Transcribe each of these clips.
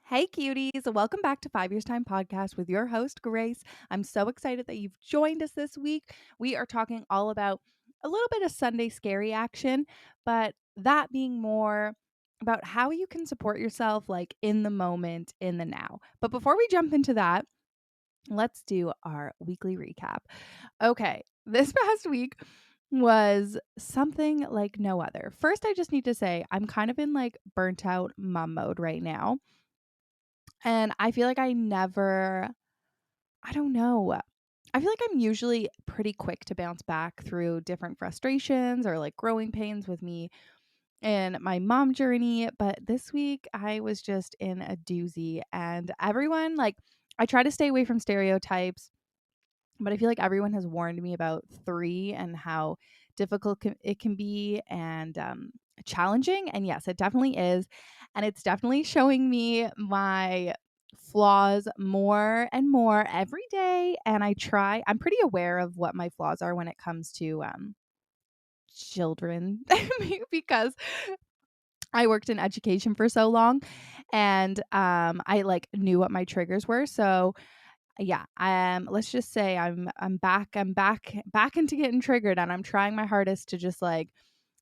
Hey cuties, welcome back to 5 Years Time Podcast with your host Grace. I'm so excited that you've joined us this week. We are talking all about a little bit of Sunday scary action, but that being more about how you can support yourself like in the moment, in the now. But before we jump into that, let's do our weekly recap. Okay, this past week was something like no other. First, I just need to say I'm kind of in like burnt out mom mode right now. And I feel like I don't know. I feel like I'm usually pretty quick to bounce back through different frustrations or like growing pains with me in my mom journey. But this week I was just in a doozy, and everyone, like, I try to stay away from stereotypes, but I feel like everyone has warned me about three and how difficult it can be and challenging. And yes, it definitely is. And it's definitely showing me my flaws more and more every day. And I'm pretty aware of what my flaws are when it comes to children because I worked in education for so long, and I like knew what my triggers were. So yeah, let's just say I'm back into getting triggered, and I'm trying my hardest to just like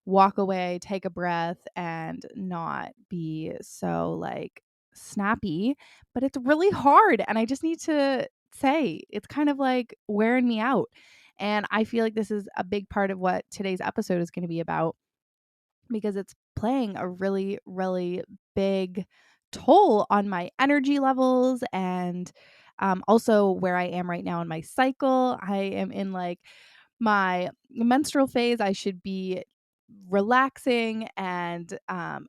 walk away, take a breath, and not be so like snappy. But it's really hard, and I just need to say it's kind of like wearing me out. And I feel like this is a big part of what today's episode is going to be about, because it's playing a really, really big toll on my energy levels and also where I am right now in my cycle. I am in like my menstrual phase. I should be relaxing and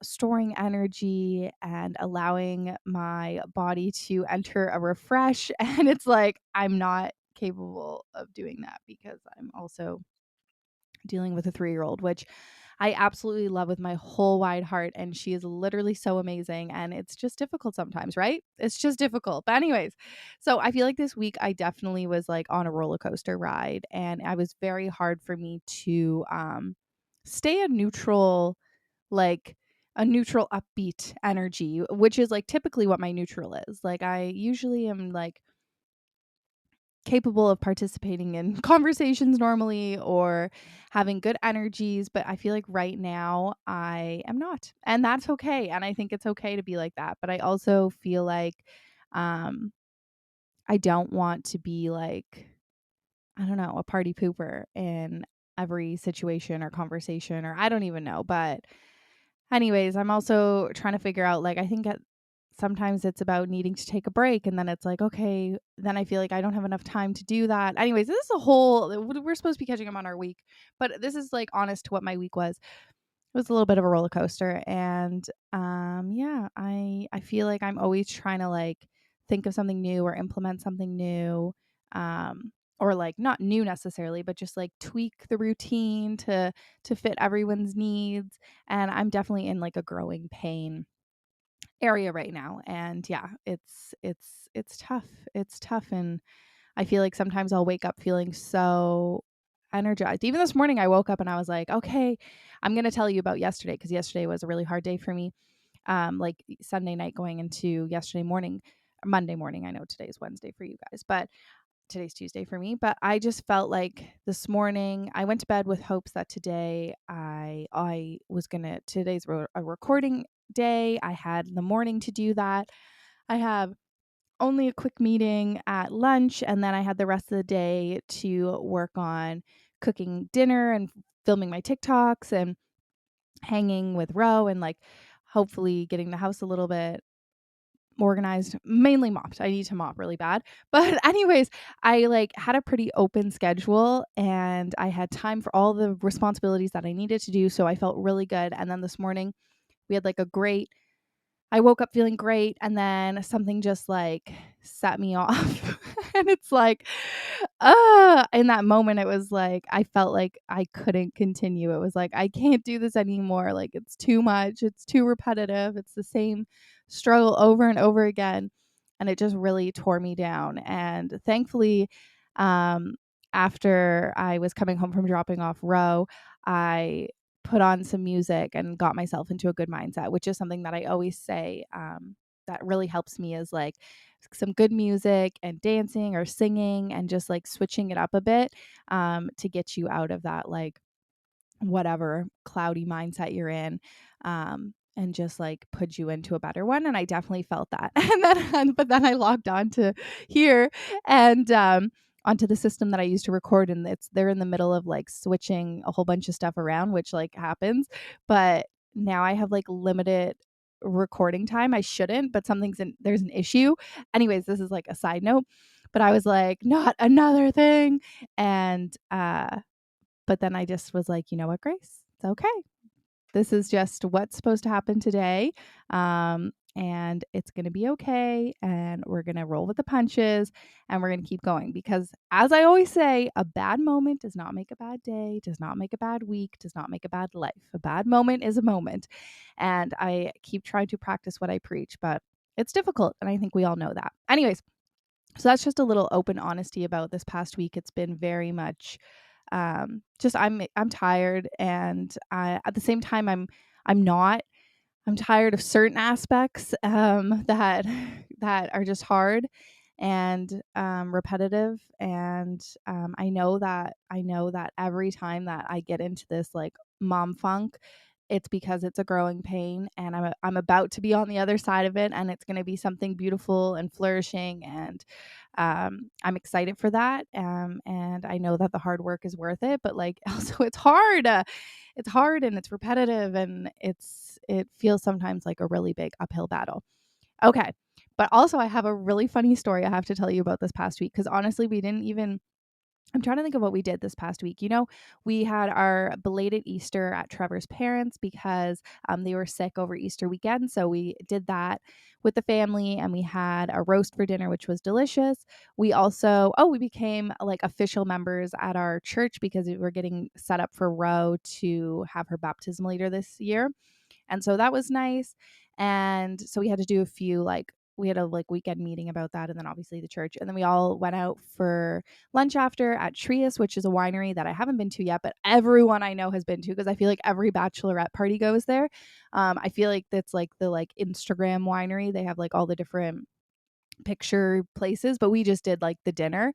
storing energy and allowing my body to enter a refresh. And it's like I'm not capable of doing that because I'm also dealing with a 3-year-old, which I absolutely love with my whole wide heart. And she is literally so amazing. And it's just difficult sometimes, right? It's just difficult. But, anyways, so I feel like this week I definitely was like on a roller coaster ride. And I was very hard for me to stay like a neutral, upbeat energy, which is like typically what my neutral is. Like, I usually am like capable of participating in conversations normally or having good energies, but I feel like right now I am not. And that's okay. And I think it's okay to be like that. But I also feel like um I don't want to be like, I don't know, a party pooper in every situation or conversation, or I don't even know. But anyways, I'm also trying to figure out, like, I think sometimes it's about needing to take a break, and then it's like, okay, then I feel like I don't have enough time to do that. Anyways, this is a whole we're supposed to be catching up on our week, but this is like honest to what my week was. It was a little bit of a roller coaster, and yeah, I feel like I'm always trying to like think of something new or implement something new, or like not new necessarily, but just like tweak the routine to fit everyone's needs. And I'm definitely in like a growing pain area right now. And yeah, it's tough. It's tough. And I feel like sometimes I'll wake up feeling so energized. Even this morning I woke up and I was like, okay, I'm going to tell you about yesterday, because yesterday was a really hard day for me. Like Sunday night going into yesterday morning, Monday morning. I know today's Wednesday for you guys, but today's Tuesday for me. But I just felt like this morning I went to bed with hopes that today I was gonna today's a recording day. I had the morning to do that. I have only a quick meeting at lunch, and then I had the rest of the day to work on cooking dinner and filming my TikToks and hanging with Ro and like hopefully getting the house a little bit organized, mainly mopped. I need to mop really bad. But anyways, I like had a pretty open schedule, and I had time for all the responsibilities that I needed to do, so I felt really good. And then this morning we had like I woke up feeling great, and then something just like set me off. And it's like, in that moment, it was like, I felt like I couldn't continue. It was like, I can't do this anymore. Like, it's too much. It's too repetitive. It's the same struggle over and over again. And it just really tore me down. And thankfully, um, after I was coming home from dropping off Ro, I put on some music and got myself into a good mindset, which is something that I always say. that really helps me is like some good music and dancing or singing and just like switching it up a bit to get you out of that like whatever cloudy mindset you're in, and just like put you into a better one. And I definitely felt that. But then I logged on to here and onto the system that I used to record, and they're in the middle of like switching a whole bunch of stuff around, which like happens. But now I have like limited recording time. I shouldn't, but there's an issue. Anyways, this is like a side note. But I was like, not another thing. And but then I just was like, you know what, Grace? It's okay. This is just what's supposed to happen today. And it's going to be okay. And we're going to roll with the punches and we're going to keep going. Because as I always say, a bad moment does not make a bad day, does not make a bad week, does not make a bad life. A bad moment is a moment. And I keep trying to practice what I preach, but it's difficult. And I think we all know that. Anyways, so that's just a little open honesty about this past week. It's been very much just I'm tired, and at the same time I'm not. I'm tired of certain aspects that are just hard and repetitive. And I know that every time that I get into this like mom funk, it's because it's a growing pain, and I'm about to be on the other side of it, and it's going to be something beautiful and flourishing. And I'm excited for that. And I know that the hard work is worth it, but like also it's hard and it's repetitive, and it feels sometimes like a really big uphill battle. Okay. But also I have a really funny story I have to tell you about this past week, because honestly, I'm trying to think of what we did this past week. We had our belated Easter at Trevor's parents because they were sick over Easter weekend. So we did that with the family, and we had a roast for dinner, which was delicious. We became like official members at our church because we were getting set up for Ro to have her baptism later this year. And so that was nice. And so we had to do we had a like weekend meeting about that, and then obviously the church. And then we all went out for lunch after at Trius, which is a winery that I haven't been to yet, but everyone I know has been to, because I feel like every bachelorette party goes there. I feel like that's like the like Instagram winery. They have like all the different picture places, but we just did like the dinner,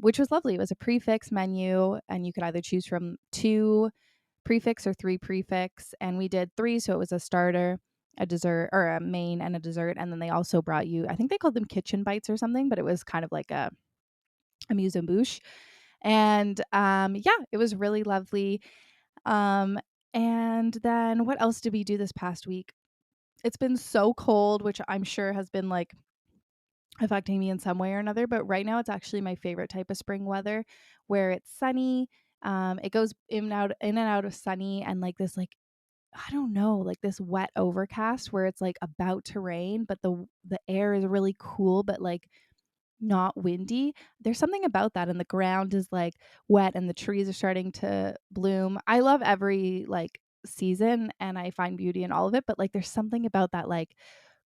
which was lovely. It was a prefix menu, and you could either choose from 2 prefix or 3 prefix, and we did 3. So it was a starter, a dessert, or a main and a dessert. And then they also brought you, I think they called them kitchen bites or something, but it was kind of like a amuse en bouche. And yeah, it was really lovely. And then what else did we do this past week? It's been so cold, which I'm sure has been like affecting me in some way or another, but right now it's actually my favorite type of spring weather, where it's sunny. It goes in and out of sunny, and like this like I don't know, like this wet overcast where it's like about to rain, but the air is really cool, but like not windy. There's something about that, and the ground is like wet and the trees are starting to bloom. I love every like season, and I find beauty in all of it, but like there's something about that like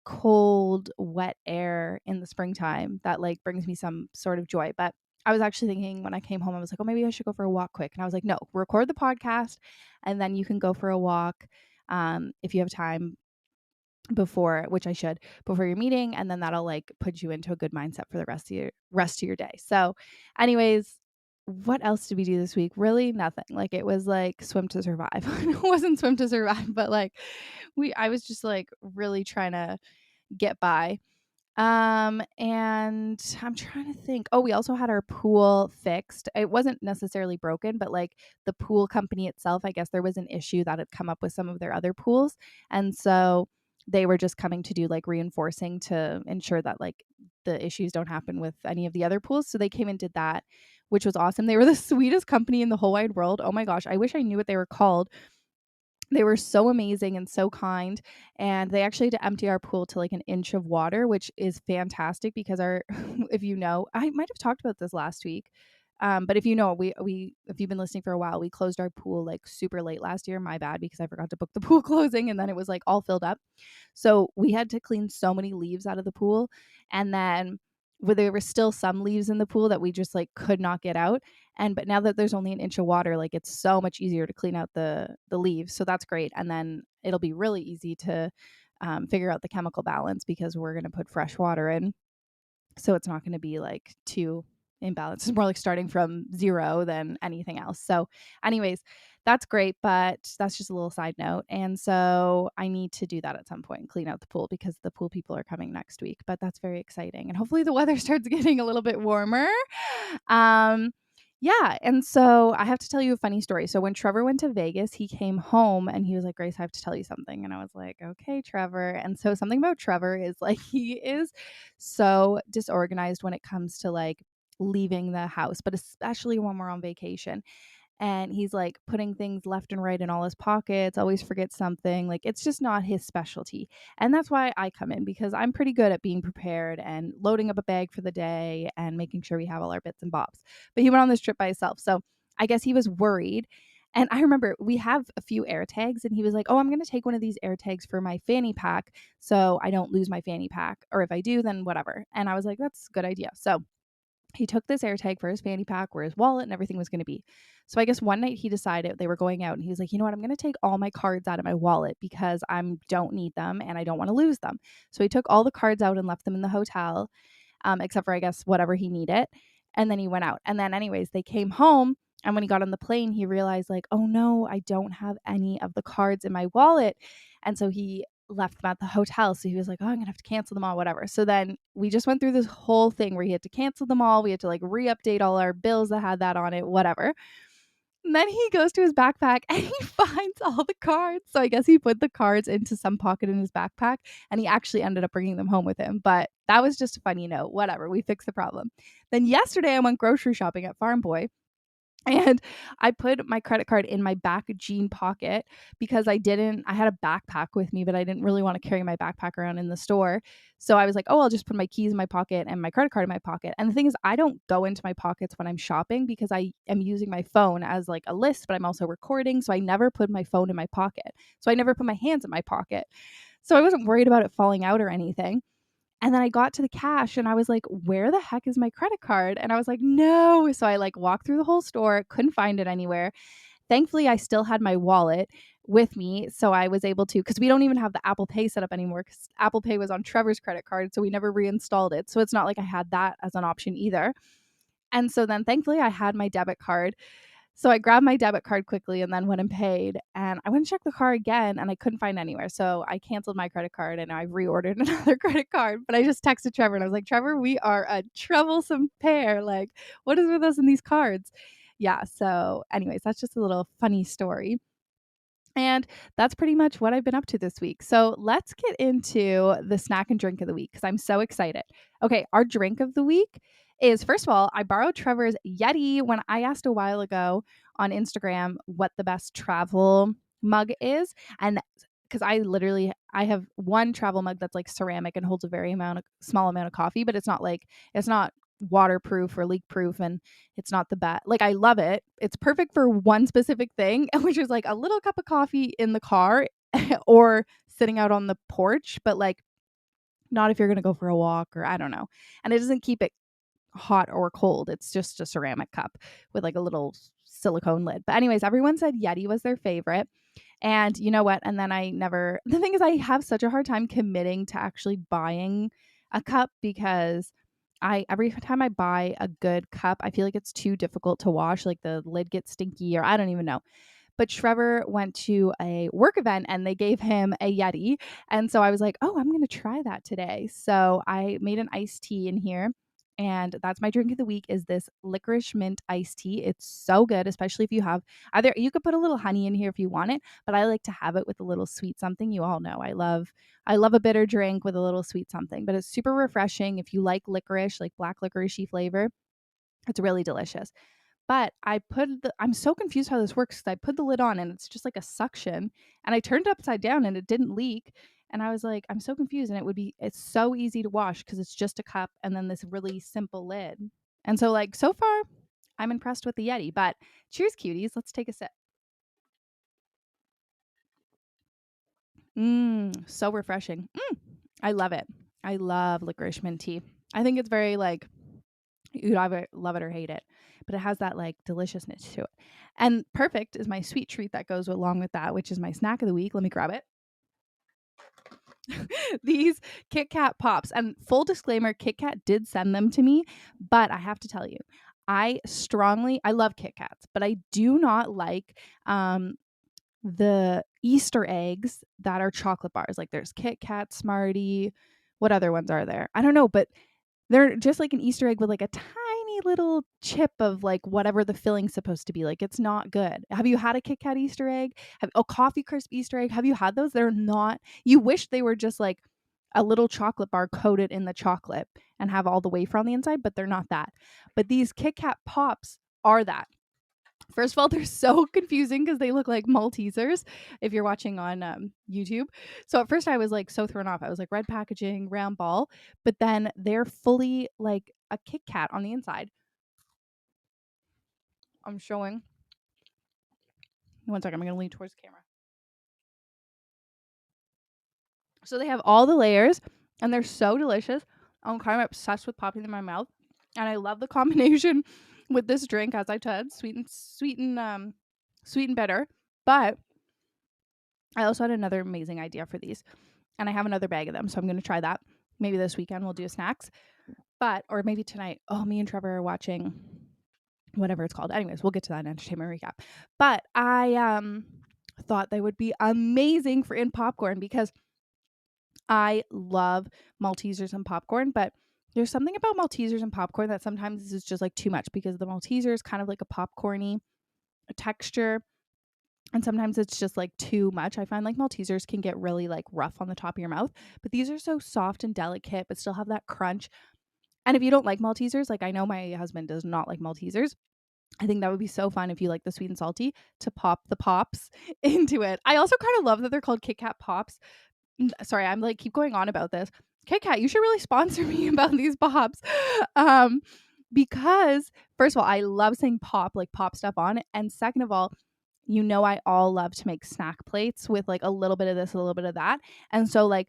cold, wet air in the springtime that like brings me some sort of joy. But I was actually thinking when I came home, I was like, oh, maybe I should go for a walk quick. And I was like, no, record the podcast and then you can go for a walk if you have time which I should, before your meeting. And then that'll like put you into a good mindset for the rest of your day. So anyways, what else did we do this week? Really nothing. Like it was like swim to survive. It wasn't swim to survive, but like I was just like really trying to get by. And I'm trying to think. Oh, we also had our pool fixed. It wasn't necessarily broken, but like the pool company itself, I guess there was an issue that had come up with some of their other pools. And so they were just coming to do like reinforcing to ensure that like the issues don't happen with any of the other pools. So they came and did that, which was awesome. They were the sweetest company in the whole wide world. Oh my gosh, I wish I knew what they were called. They were so amazing and so kind, and they actually had to empty our pool to like an inch of water, which is fantastic because our if you know, I might have talked about this last week. But if you know, we if you've been listening for a while, we closed our pool like super late last year. My bad, because I forgot to book the pool closing, and then it was like all filled up. So we had to clean so many leaves out of the pool, and then there were still some leaves in the pool that we just like could not get out. But now that there's only an inch of water, like it's so much easier to clean out the leaves. So that's great. And then it'll be really easy to figure out the chemical balance because we're going to put fresh water in. So it's not going to be like too imbalanced. It's more like starting from zero than anything else. So, anyways, that's great, but that's just a little side note. And so I need to do that at some point, clean out the pool because the pool people are coming next week. But that's very exciting. And hopefully the weather starts getting a little bit warmer. Um, yeah, and so I have to tell you a funny story. So when Trevor went to Vegas, he came home and he was like, "Grace, I have to tell you something." And I was like, "Okay, Trevor." And so something about Trevor is like he is so disorganized when it comes to like leaving the house, but especially when we're on vacation. And he's like putting things left and right in all his pockets, always forgets something. Like it's just not his specialty. And that's why I come in because I'm pretty good at being prepared and loading up a bag for the day and making sure we have all our bits and bobs. But he went on this trip by himself. So I guess he was worried. And I remember we have a few air tags and he was like, "Oh, I'm going to take one of these air tags for my fanny pack so I don't lose my fanny pack. Or if I do, then whatever." And I was like, "That's a good idea." So he took this air tag for his fanny pack where his wallet and everything was going to be. So I guess one night he decided they were going out and he was like, "You know what? I'm going to take all my cards out of my wallet because I don't need them and I don't want to lose them." So he took all the cards out and left them in the hotel, except for I guess whatever he needed. And then he went out. And then anyways, they came home. And when he got on the plane, he realized like, "Oh no, I don't have any of the cards in my wallet." And so he left them at the hotel. So he was like, "Oh, I'm gonna have to cancel them all, whatever." So then we just went through this whole thing where he had to cancel them all. We had to like re-update all our bills that had that on it, whatever. And then he goes to his backpack and he finds all the cards. So I guess he put the cards into some pocket in his backpack and he actually ended up bringing them home with him. But that was just a funny note. Whatever. We fixed the problem. Then yesterday I went grocery shopping at Farm Boy. And I put my credit card in my back jean pocket because I had a backpack with me, but I didn't really want to carry my backpack around in the store. So I was like, "Oh, I'll just put my keys in my pocket and my credit card in my pocket." And the thing is, I don't go into my pockets when I'm shopping because I am using my phone as like a list, but I'm also recording. So I never put my phone in my pocket. So I never put my hands in my pocket. So I wasn't worried about it falling out or anything. And then I got to the cash and I was like, "Where the heck is my credit card?" And I was like, "No." So I like walked through the whole store, couldn't find it anywhere. Thankfully, I still had my wallet with me. So I was able to, because we don't even have the Apple Pay set up anymore because Apple Pay was on Trevor's credit card. So we never reinstalled it. So it's not like I had that as an option either. And so then thankfully, I had my debit card. So I grabbed my debit card quickly and then went and paid. And I went and checked the car again and I couldn't find anywhere. So I canceled my credit card and I reordered another credit card. But I just texted Trevor and I was like, "Trevor, we are a troublesome pair. Like, what is with us in these cards?" Yeah. So, anyways, that's just a little funny story. And that's pretty much what I've been up to this week. So let's get into the snack and drink of the week because I'm so excited. Okay, our drink of the week is, first of all, I borrowed Trevor's Yeti when I asked a while ago on Instagram what the best travel mug is. And because I have one travel mug that's like ceramic and holds a small amount of coffee, but it's not waterproof or leak proof, and it's not the best. Like I love it. It's perfect for one specific thing, which is like a little cup of coffee in the car or sitting out on the porch, but like not if you're going to go for a walk or I don't know. And it doesn't keep it hot or cold. It's just a ceramic cup with like a little silicone lid. But anyways, everyone said Yeti was their favorite. And you know what? And then the thing is, I have such a hard time committing to actually buying a cup because every time I buy a good cup, I feel like it's too difficult to wash. Like the lid gets stinky or I don't even know. But Trevor went to a work event and they gave him a Yeti. And so I was like, "Oh, I'm going to try that today." So I made an iced tea in here. And that's my drink of the week is this licorice mint iced tea. It's so good, especially if you have either you could put a little honey in here if you want it, but I like to have it with a little sweet something. You all know I love a bitter drink with a little sweet something, but it's super refreshing if you like licorice, like black licoricey flavor. It's really delicious. But I'm so confused how this works because I put the lid on and it's just like a suction and I turned it upside down and it didn't leak. And I was like, I'm so confused. And it's so easy to wash because it's just a cup and then this really simple lid. And so, like, so far, I'm impressed with the Yeti. But cheers, cuties. Let's take a sip. So refreshing. I love it. I love licorice mint tea. I think it's very like you'd either love it or hate it, but it has that like deliciousness to it. And perfect is my sweet treat that goes along with that, which is my snack of the week. Let me grab it. these Kit Kat pops. And full disclaimer, Kit Kat did send them to me, but I have to tell you, I love Kit Kats, but I do not like the Easter eggs that are chocolate bars. Like there's Kit Kat, Smartie. What other ones are there? I don't know, but they're just like an Easter egg with like a tiny little chip of like whatever the filling's supposed to be. Like it's not good. Have you had a Kit Kat Easter egg? Coffee crisp Easter egg? Have you had those? They're not. You wish they were just like a little chocolate bar coated in the chocolate and have all the wafer on the inside, but they're not that. But these Kit Kat pops are that. First of all, they're so confusing because they look like Maltesers if you're watching on YouTube. So at first I was like so thrown off. I was like, red packaging, round ball, but then they're fully like a Kit Kat on the inside. I'm showing. One second, I'm going to lean towards the camera. So they have all the layers and they're so delicious. I'm kind of obsessed with popping them in my mouth. And I love the combination with this drink, as I said, sweet and bitter. But I also had another amazing idea for these. And I have another bag of them, so I'm going to try that. Maybe this weekend we'll do snacks. Or maybe tonight. Oh, me and Trevor are watching whatever it's called. Anyways, we'll get to that in entertainment recap. But I thought they would be amazing for in popcorn because I love Maltesers and popcorn, but there's something about Maltesers and popcorn that sometimes is just like too much because the Malteser is kind of like a popcorny texture. And sometimes it's just like too much. I find like Maltesers can get really like rough on the top of your mouth, but these are so soft and delicate, but still have that crunch. And if you don't like Maltesers, like I know my husband does not like Maltesers, I think that would be so fun if you like the sweet and salty to pop the pops into it. I also kind of love that they're called Kit Kat Pops. Sorry, I'm like keep going on about this. Kit Kat, you should really sponsor me about these pops. Because first of all, I love saying pop, like pop stuff on it. And second of all, I all love to make snack plates with like a little bit of this, a little bit of that. And so like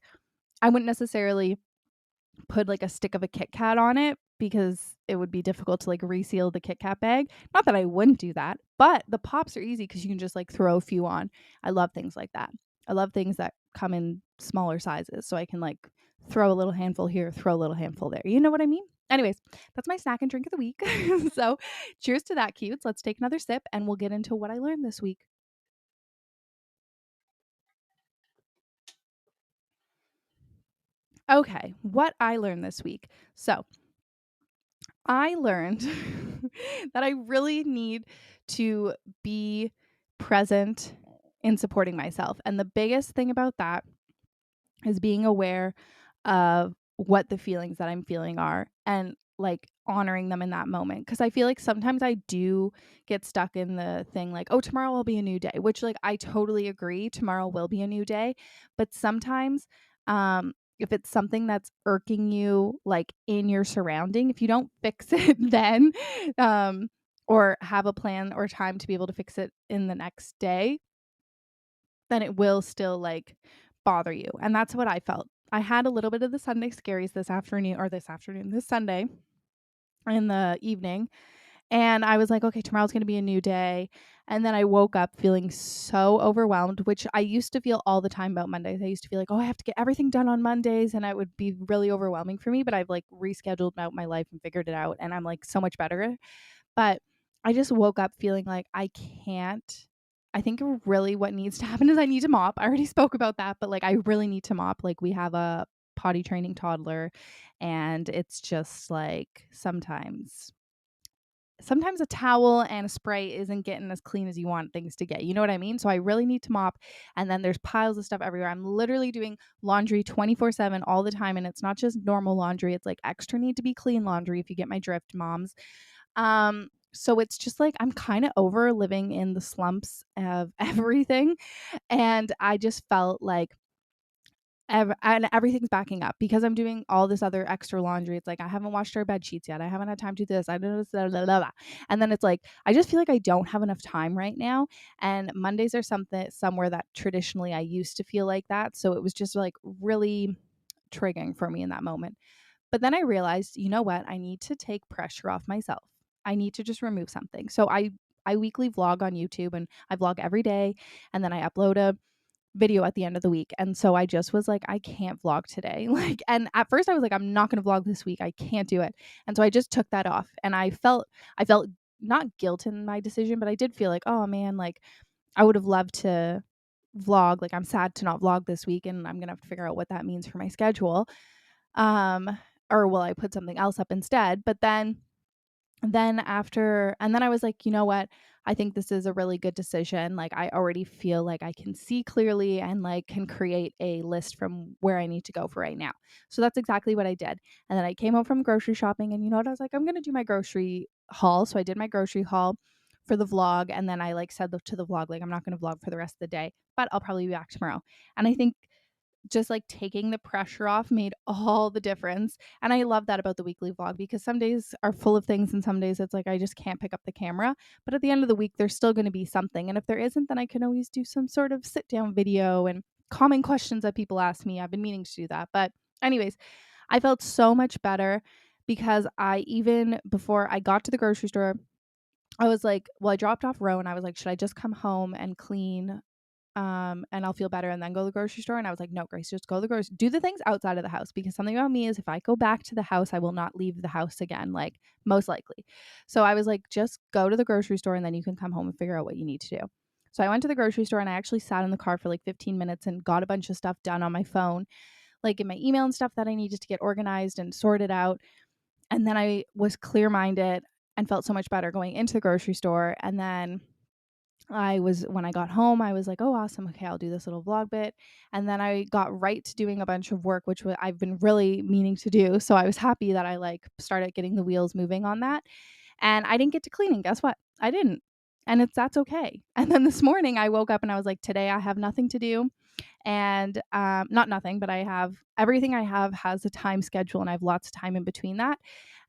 I wouldn't necessarily put like a stick of a Kit Kat on it because it would be difficult to like reseal the Kit Kat bag. Not that I wouldn't do that, but the pops are easy because you can just like throw a few on. I love things like that. I love things that come in smaller sizes so I can like throw a little handful here, throw a little handful there. You know what I mean? Anyways, that's my snack and drink of the week. So cheers to that, cutes. Let's take another sip and we'll get into what I learned this week. Okay, what I learned this week. So I learned that I really need to be present in supporting myself. And the biggest thing about that is being aware of what the feelings that I'm feeling are and like honoring them in that moment. Cause I feel like sometimes I do get stuck in the thing like, oh, tomorrow will be a new day, which like I totally agree. Tomorrow will be a new day. But sometimes, if it's something that's irking you like in your surrounding, if you don't fix it then, or have a plan or time to be able to fix it in the next day, then it will still like bother you. And that's what I felt. I had a little bit of the Sunday scaries this Sunday in the evening. And I was like, okay, tomorrow's going to be a new day. And then I woke up feeling so overwhelmed, which I used to feel all the time about Mondays. I used to feel like, oh, I have to get everything done on Mondays. And it would be really overwhelming for me. But I've like rescheduled out my life and figured it out. And I'm like so much better. But I just woke up feeling like I can't. I think really what needs to happen is I need to mop. I already spoke about that, but like I really need to mop. Like we have a potty training toddler and it's just like sometimes a towel and a spray isn't getting as clean as you want things to get. You know what I mean? So I really need to mop. And then there's piles of stuff everywhere. I'm literally doing laundry 24/7 all the time. And it's not just normal laundry. It's like extra need to be clean laundry, if you get my drift, moms. So it's just like I'm kind of over living in the slumps of everything. And I just felt like and everything's backing up because I'm doing all this other extra laundry. It's like I haven't washed our bed sheets yet. I haven't had time to do this. I don't know. And then it's like I just feel like I don't have enough time right now. And Mondays are somewhere that traditionally I used to feel like that. So it was just like really triggering for me in that moment. But then I realized, you know what? I need to take pressure off myself. I need to just remove something. So I weekly vlog on YouTube and I vlog every day and then I upload a video at the end of the week. And so I just was like, I can't vlog today. Like, and at first I was like, I'm not going to vlog this week. I can't do it. And so I just took that off, and I felt not guilt in my decision, but I did feel like, oh man, like I would have loved to vlog. Like, I'm sad to not vlog this week, and I'm going to have to figure out what that means for my schedule. Um, or will I put something else up instead? But then I was like, you know what? I think this is a really good decision. Like, I already feel like I can see clearly and like can create a list from where I need to go for right now. So that's exactly what I did. And then I came home from grocery shopping, and you know what? I was like, I'm going to do my grocery haul. So I did my grocery haul for the vlog, and then I like said to the vlog, like, I'm not going to vlog for the rest of the day, but I'll probably be back tomorrow. And I think just like taking the pressure off made all the difference. And I love that about the weekly vlog, because some days are full of things and some days it's like I just can't pick up the camera. But at the end of the week, there's still going to be something. And if there isn't, then I can always do some sort of sit down video and common questions that people ask me. I've been meaning to do that. But, anyways, I felt so much better because even before I got to the grocery store, I was like, well, I dropped off Roe and I was like, should I just come home and clean and I'll feel better and then go to the grocery store? And I was like, no, Grace, just go to the grocery, do the things outside of the house, because something about me is if I go back to the house, I will not leave the house again, like most likely. So I was like, just go to the grocery store and then you can come home and figure out what you need to do. So I went to the grocery store and I actually sat in the car for like 15 minutes and got a bunch of stuff done on my phone, like in my email and stuff that I needed to get organized and sorted out. And then I was clear minded and felt so much better going into the grocery store. And then when I got home, I was like, oh, awesome. Okay, I'll do this little vlog bit. And then I got right to doing a bunch of work, which I've been really meaning to do. So I was happy that I like started getting the wheels moving on that. And I didn't get to cleaning. Guess what? I didn't. And that's okay. And then this morning I woke up and I was like, today I have nothing to do. And not nothing, but I have everything I have has a time schedule, and I have lots of time in between that.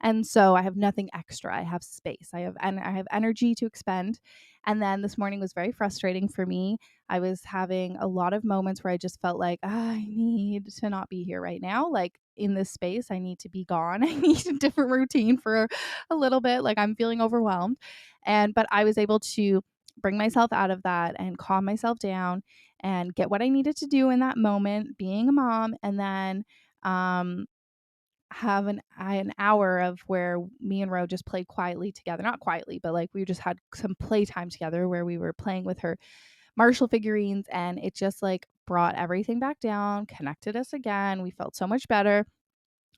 And so I have nothing extra. I have space. I have energy to expend. And then this morning was very frustrating for me. I was having a lot of moments where I just felt like, I need to not be here right now. Like, in this space, I need to be gone. I need a different routine for a little bit. Like, I'm feeling overwhelmed. But I was able to bring myself out of that and calm myself down and get what I needed to do in that moment, being a mom, and then um, have an hour of where me and Ro just played quietly together. Not quietly, but like we just had some playtime together where we were playing with her Marshall figurines, and it just like brought everything back down, connected us again. We felt so much better.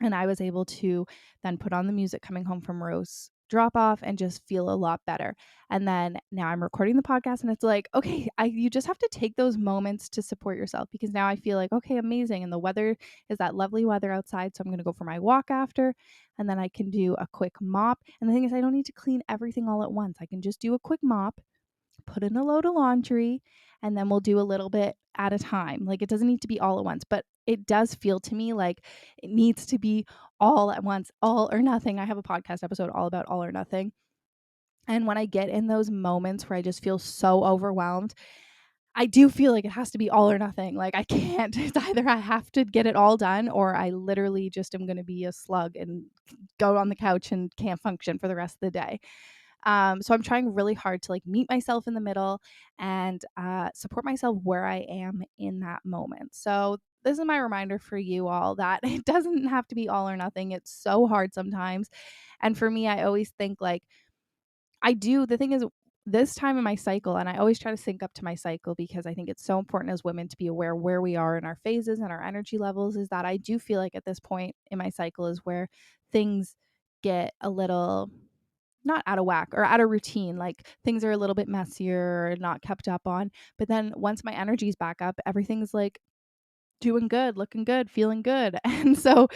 And I was able to then put on the music coming home from Rose drop off and just feel a lot better. And then now I'm recording the podcast, and it's like, okay, you just have to take those moments to support yourself, because now I feel like, okay, amazing. And the weather is that lovely weather outside. So I'm going to go for my walk after, and then I can do a quick mop. And the thing is, I don't need to clean everything all at once. I can just do a quick mop, put in a load of laundry, and then we'll do a little bit at a time. Like, it doesn't need to be all at once, but it does feel to me like it needs to be all at once, all or nothing. I have a podcast episode all about all or nothing. And when I get in those moments where I just feel so overwhelmed, I do feel like it has to be all or nothing. Like, I can't, it's either I have to get it all done or I literally just am going to be a slug and go on the couch and can't function for the rest of the day. So I'm trying really hard to like meet myself in the middle and support myself where I am in that moment. So this is my reminder for you all that it doesn't have to be all or nothing. It's so hard sometimes. And for me, I always think like the thing is, this time in my cycle, and I always try to sync up to my cycle because I think it's so important as women to be aware where we are in our phases and our energy levels, is that I do feel like at this point in my cycle is where things get a little not out of whack or out of routine. Like, things are a little bit messier or not kept up on. But then once my energy's back up, everything's like doing good, looking good, feeling good. And so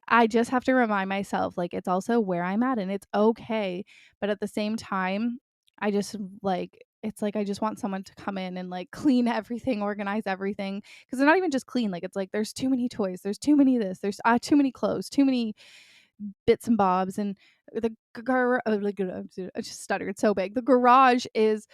I just have to remind myself, like, it's also where I'm at and it's okay. But at the same time, I just like, it's like I just want someone to come in and like clean everything, organize everything. Because they're not even just clean. Like, it's like there's too many toys, there's too many of this, there's too many clothes, too many bits and bobs. And the I just stuttered so big. The garage is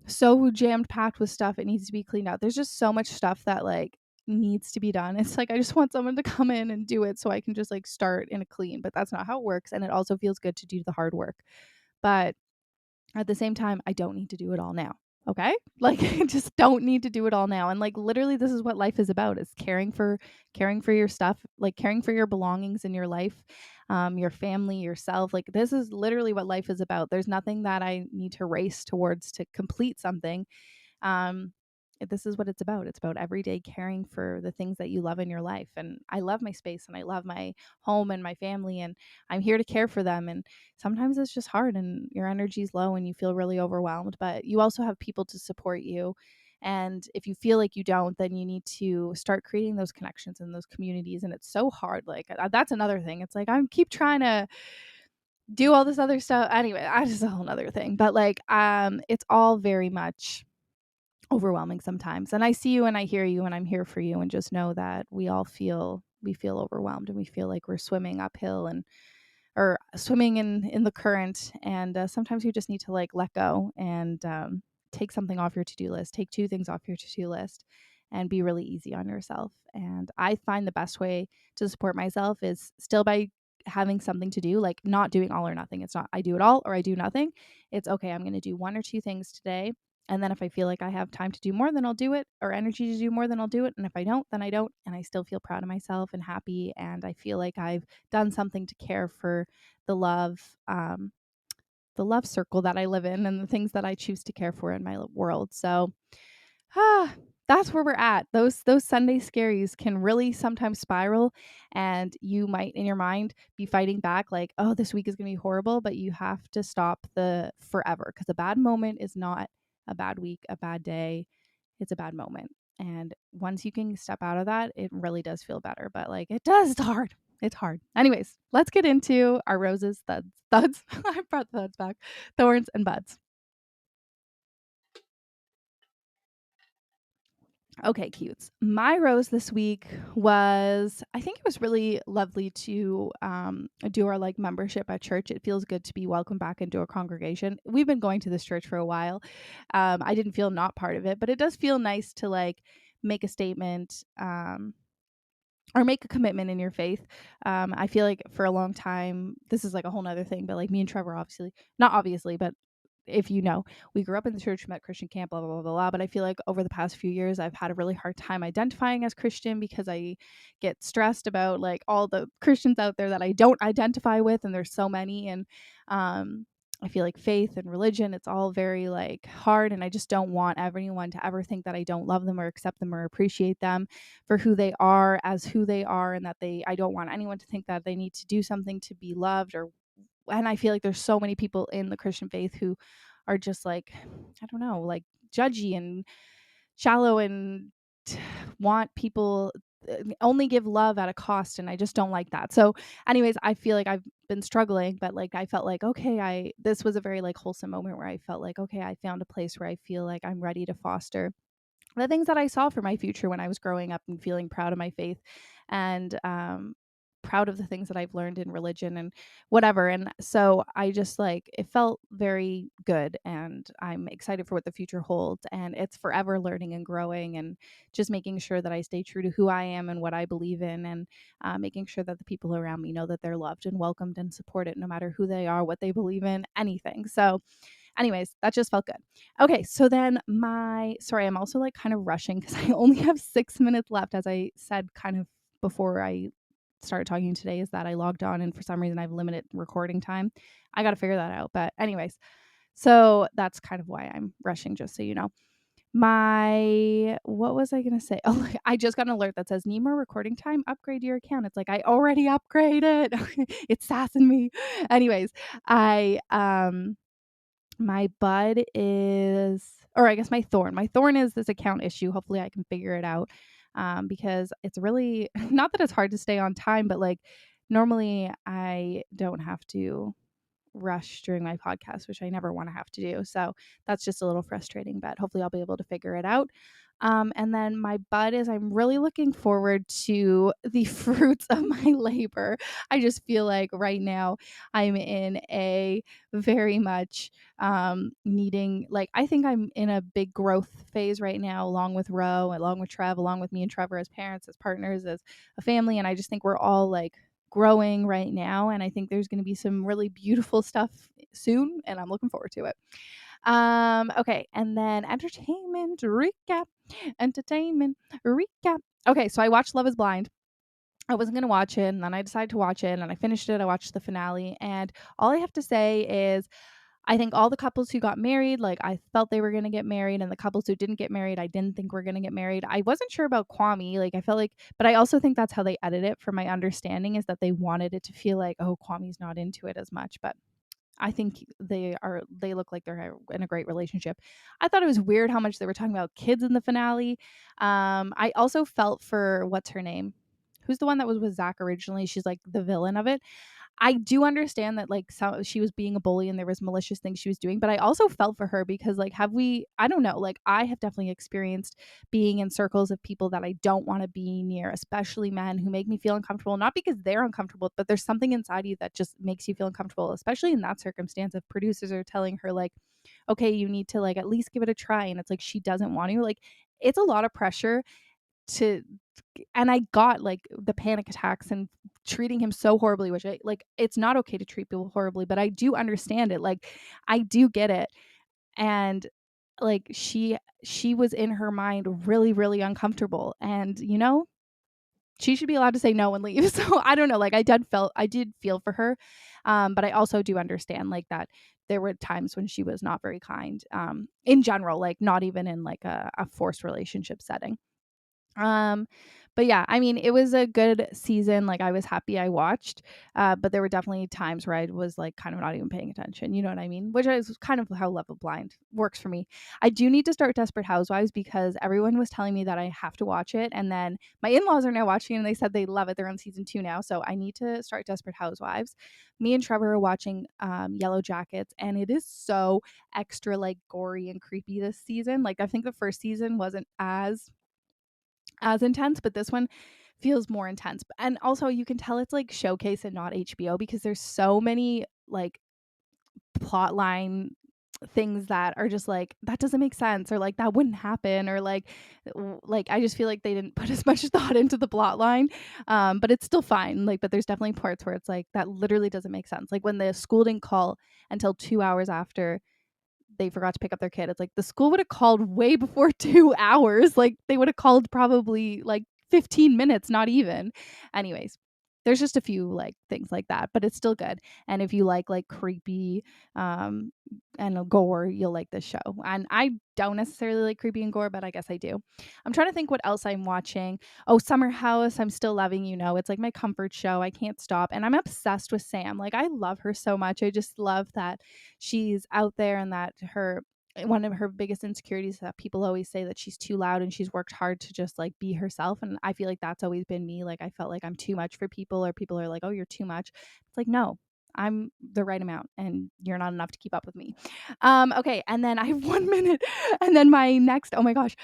so jam packed with stuff. It needs to be cleaned out. There's just so much stuff that like needs to be done. It's like I just want someone to come in and do it so I can just like start in a clean, but that's not how it works. And it also feels good to do the hard work. But at the same time, I don't need to do it all now. Okay? Like, just don't need to do it all now. And like literally this is what life is about, is caring for your stuff, like caring for your belongings in your life, your family, yourself. Like this is literally what life is about. There's nothing that I need to race towards to complete something. um this is what it's about. It's about every day caring for the things that you love in your life. And I love my space and I love my home and my family, and I'm here to care for them. And sometimes it's just hard and your energy's low and you feel really overwhelmed, but you also have people to support you. And if you feel like you don't, then you need to start creating those connections in those communities. And it's so hard. Like that's another thing. It's like I keep trying to do all this other stuff. Anyway, I just a whole other thing. But like it's all very much overwhelming sometimes. And I see you and I hear you and I'm here for you, and just know that we feel overwhelmed and we feel like we're swimming uphill and or swimming in the current. And sometimes you just need to like let go and take something off your to-do list, take two things off your to-do list, and be really easy on yourself. And I find the best way to support myself is still by having something to do, like not doing all or nothing. It's not I do it all or I do nothing. It's okay, I'm going to do one or two things today, and then if I feel like I have time to do more, then I'll do it, or energy to do more, then I'll do it. And if I don't, then I don't. And I still feel proud of myself and happy. And I feel like I've done something to care for the love, the love circle that I live in and the things that I choose to care for in my world. So ah, that's where we're at. Those Sunday scaries can really sometimes spiral, and you might in your mind be fighting back like, "Oh, this week is going to be horrible," but you have to stop the forever, cuz a bad moment is not a bad week, a bad day. It's a bad moment. And once you can step out of that, it really does feel better. But like it does, it's hard. It's hard. Anyways, let's get into our roses, thuds. I brought the thuds back. Thorns and buds. Okay, cutes. My rose this week was, I think it was really lovely to do our like membership at church. It feels good to be welcomed back into a congregation. We've been going to this church for a while. I didn't feel not part of it, but it does feel nice to like make a statement, or make a commitment in your faith. I feel like for a long time, this is like a whole nother thing, but like me and Trevor, obviously, not obviously, but if you know, we grew up in the church, met Christian camp, blah, blah, blah, blah, blah. But I feel like over the past few years, I've had a really hard time identifying as Christian because I get stressed about like all the Christians out there that I don't identify with. And there's so many. And I feel like faith and religion, it's all very like hard. And I just don't want everyone to ever think that I don't love them or accept them or appreciate them for who they are as who they are. And that I don't want anyone to think that they need to do something to be loved. Or and I feel like there's so many people in the Christian faith who are just like, I don't know, like judgy and shallow and want people only give love at a cost, and I just don't like that. So anyways, I feel like I've been struggling, but like I felt like okay, I this was a very like wholesome moment where I felt like okay, I found a place where I feel like I'm ready to foster the things that I saw for my future when I was growing up, and feeling proud of my faith, and proud of the things that I've learned in religion and whatever. And so I just like it felt very good, and I'm excited for what the future holds. And it's forever learning and growing, and just making sure that I stay true to who I am and what I believe in, and making sure that the people around me know that they're loved and welcomed and supported, no matter who they are, what they believe in, anything. So anyways, that just felt good. Okay, so then sorry, I'm also like kind of rushing because I only have 6 minutes left. As I said kind of before I started talking today, is that I logged on and for some reason I have limited recording time. I got to figure that out. But anyways, so that's kind of why I'm rushing, just so you know. What was I gonna say? Oh, I just got an alert that says need more recording time. Upgrade your account. It's like I already upgraded. It's sassing me. Anyways, I my bud is, or I guess my thorn. My thorn is this account issue. Hopefully, I can figure it out, because it's really not that it's hard to stay on time, but like normally I don't have to rush during my podcast, which I never want to have to do. So that's just a little frustrating, but hopefully I'll be able to figure it out. And then my bud is I'm really looking forward to the fruits of my labor. I just feel like right now I'm in a very much needing, like, I think I'm in a big growth phase right now, along with Ro, along with Trev, along with me and Trevor as parents, as partners, as a family. And I just think we're all like growing right now, and I think there's going to be some really beautiful stuff soon, and I'm looking forward to it. Okay, and then entertainment recap. Okay, so I watched Love is Blind. I wasn't going to watch it, and then I decided to watch it, and I finished it. I watched the finale, and all I have to say is I think all the couples who got married, like, I felt they were going to get married, and the couples who didn't get married, I didn't think were going to get married. I wasn't sure about Kwame. Like, I felt like, but I also think that's how they edit it, from my understanding, is that they wanted it to feel like, oh, Kwame's not into it as much. But I think they look like they're in a great relationship. I thought it was weird how much they were talking about kids in the finale. I also felt for, what's her name? Who's the one that was with Zach originally? She's like the villain of it. I do understand that, like, she was being a bully and there was malicious things she was doing, but I also felt for her because, like, I don't know, like, I have definitely experienced being in circles of people that I don't want to be near, especially men who make me feel uncomfortable, not because they're uncomfortable, but there's something inside you that just makes you feel uncomfortable, especially in that circumstance. If producers are telling her, like, okay, you need to, like, at least give it a try, and it's like she doesn't want to, like, it's a lot of pressure to, and I got, like, the panic attacks and treating him so horribly, which I, like, it's not okay to treat people horribly, but I do understand it. Like, I do get it. And, like, she was in her mind really, really uncomfortable, and, she should be allowed to say no and leave. So I don't know. Like, I did feel for her. But I also do understand, like, that there were times when she was not very kind. In general, like, not even in, like, a forced relationship setting. Um, but yeah, I mean, it was a good season. Like, I was happy I watched, but there were definitely times where I was, like, kind of not even paying attention. You know what I mean? Which is kind of how Love of Blind works for me. I do need to start Desperate Housewives because everyone was telling me that I have to watch it, and then my in-laws are now watching it and they said they love it. They're on season 2 now, so I need to start Desperate Housewives. Me and Trevor are watching Yellow Jackets, and it is so extra, like, gory and creepy this season. Like, I think the first season wasn't as intense, but this one feels more intense. And also, you can tell it's, like, Showcase and not HBO because there's so many, like, plot line things that are just like, that doesn't make sense, or like, that wouldn't happen, or like, I just feel like they didn't put as much thought into the plot line. But it's still fine. Like, but there's definitely parts where it's like, that literally doesn't make sense. Like, when the school didn't call until 2 hours after they forgot to pick up their kid. It's like the school would have called way before 2 hours. Like, they would have called probably like 15 minutes, not even. Anyways, there's just a few, like, things like that, but it's still good. And if you like creepy um and gore, you'll like this show. And I don't necessarily like creepy and gore, but I guess I do. I'm trying to think what else I'm watching. Oh, Summer House, I'm still loving. It's like my comfort show. I can't stop. And I'm obsessed with Sam. Like, I love her so much. I just love that she's out there, and that one of her biggest insecurities is that people always say that she's too loud, and she's worked hard to just, like, be herself. And I feel like that's always been me. Like, I felt like I'm too much for people, or people are like, oh, you're too much. It's like, no, I'm the right amount, and you're not enough to keep up with me. Okay, and then I have 1 minute, and then my next, oh my gosh,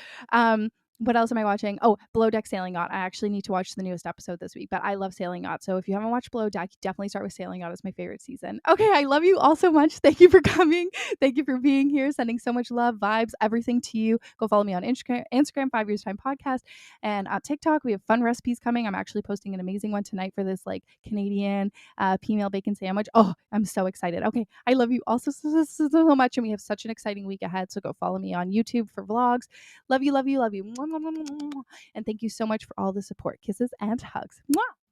what else am I watching? Oh, Below Deck Sailing Yacht. I actually need to watch the newest episode this week, but I love Sailing Yacht. So if you haven't watched Below Deck, definitely start with Sailing Yacht. It's my favorite season. Okay, I love you all so much. Thank you for coming. Thank you for being here. Sending so much love, vibes, everything to you. Go follow me on Instagram 5 Years Time Podcast, and TikTok. We have fun recipes coming. I'm actually posting an amazing one tonight for this, like, Canadian female bacon sandwich. Oh, I'm so excited. Okay, I love you all so much, and we have such an exciting week ahead. So go follow me on YouTube for vlogs. Love you, love you, love you. Mwah, mwah, mwah, mwah, mwah. And thank you so much for all the support. Kisses and hugs. Mwah.